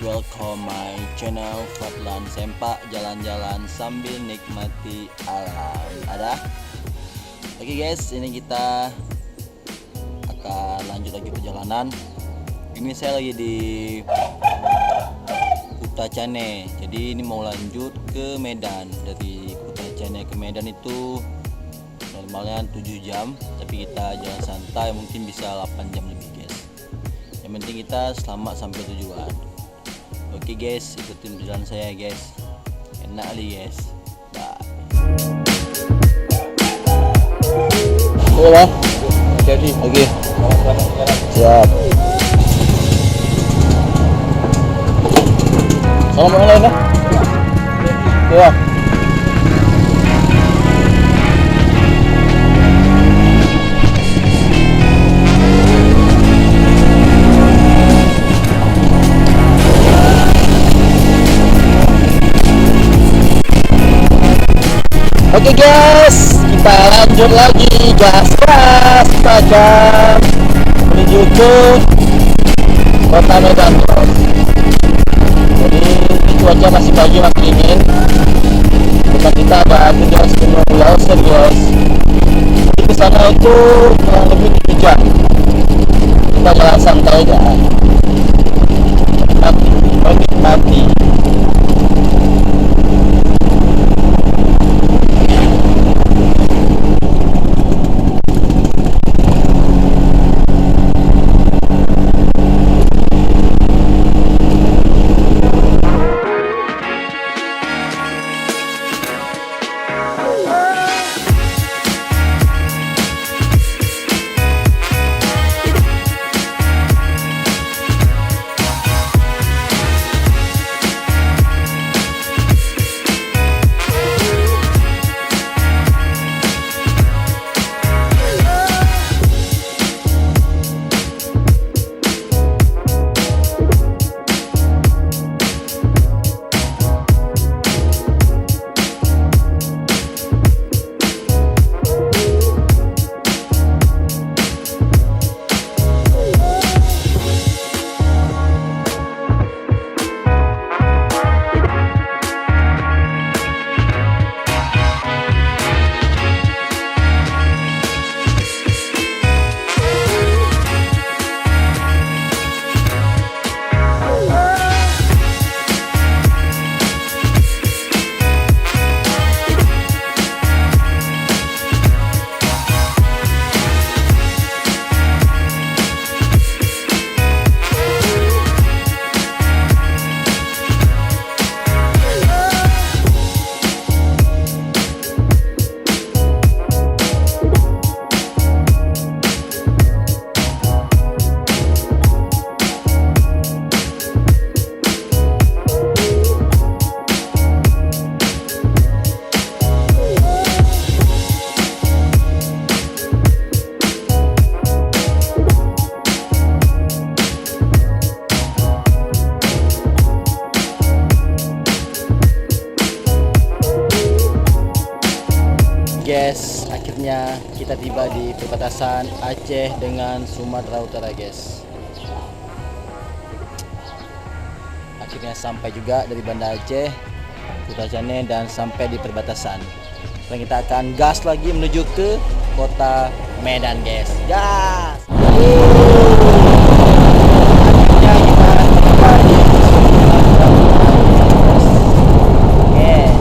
Welcome my channel Sempak, jalan-jalan sambil nikmati alam. Ada? Oke guys, ini kita akan lanjut lagi perjalanan. Ini saya lagi di Cane. Jadi ini mau lanjut ke Medan. Dari Cane ke Medan itu normalnya 7 jam, tapi kita jalan santai mungkin bisa 8 jam lebih guys. Yang penting kita selamat sampai tujuan. Oke guys, ikutin perjalanan saya guys. Enak kali guys. Bye. Oke lah. Jadi. Oke. Siap. Salam online dah. Ya. Oke guys, kita lanjut lagi gas Panjang menuju ke kota Medan terus. Jadi cuaca masih pagi, masih dingin. Tempat kita ada aktivitas gunung Lauser guys. Jadi kesana itu kurang lebih 7 jam. Kita jalan santai aja. Menikmati. Guys, akhirnya kita tiba di perbatasan Aceh dengan Sumatera Utara guys. Akhirnya sampai juga dari Banda Aceh. Kutajane dan sampai di perbatasan. Sekarang kita akan gas lagi menuju ke kota Medan, guys. Gas! Akhirnya kita tiba di Yes.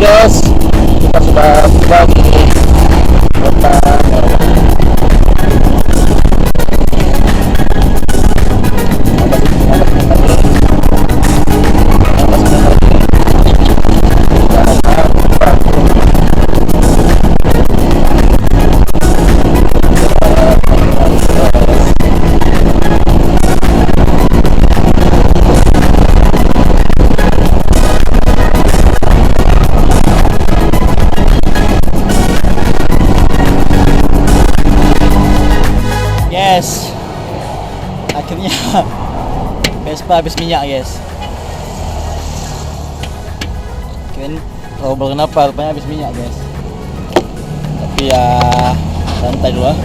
guys, kita sudah tiba di kota Yes, akhirnya Vespa habis minyak guys. Kirain trouble kenapa, rupanya habis minyak guys. Tapi ya santai dulu lah.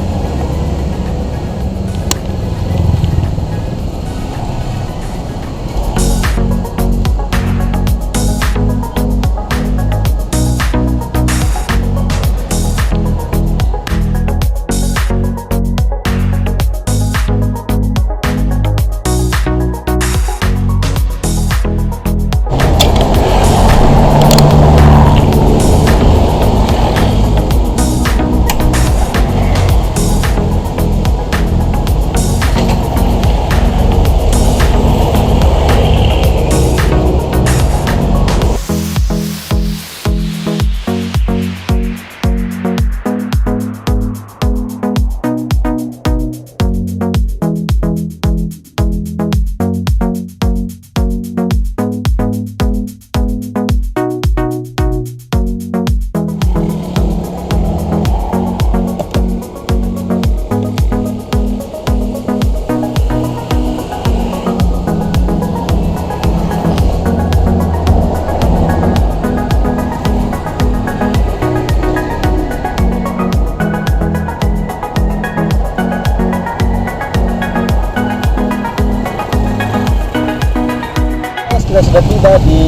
Kita sudah tiba di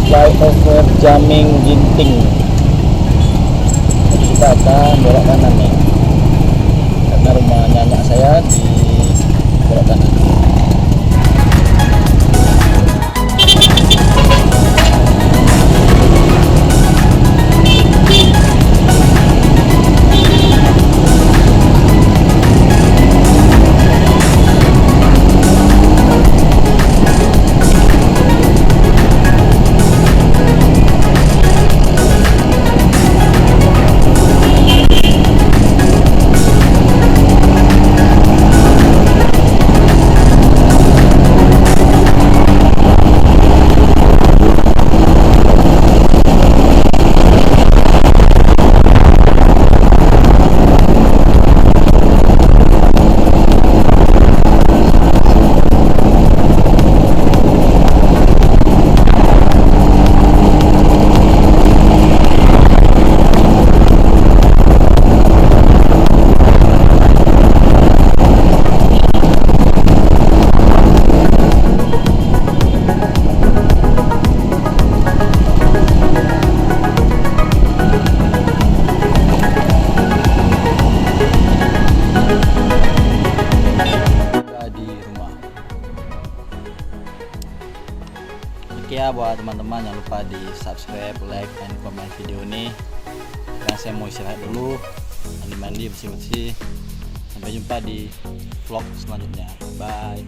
flyover Jaming Ginting. Jadi kita akan belok kanan nih, karena rumah nyanyak saya di belok kanan. Ya buat teman-teman jangan lupa di subscribe, like, dan komen video ini. Sekarang saya mau istirahat dulu, mandi-mandi, bersih-bersih. Sampai jumpa di vlog selanjutnya. Bye.